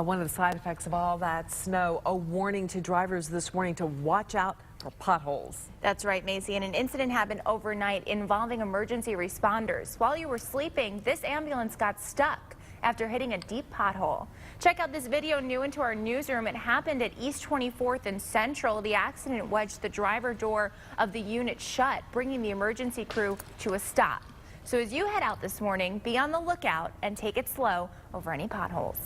One of the side effects of all that snow, a warning to drivers this morning to watch out for potholes. That's right, Macy, and an incident happened overnight involving emergency responders. While you were sleeping, this ambulance got stuck after hitting a deep pothole. Check out this video new into our newsroom. It happened at East 24th and Central. The accident wedged the driver door of the unit shut, bringing the emergency crew to a stop. So as you head out this morning, be on the lookout and take it slow over any potholes.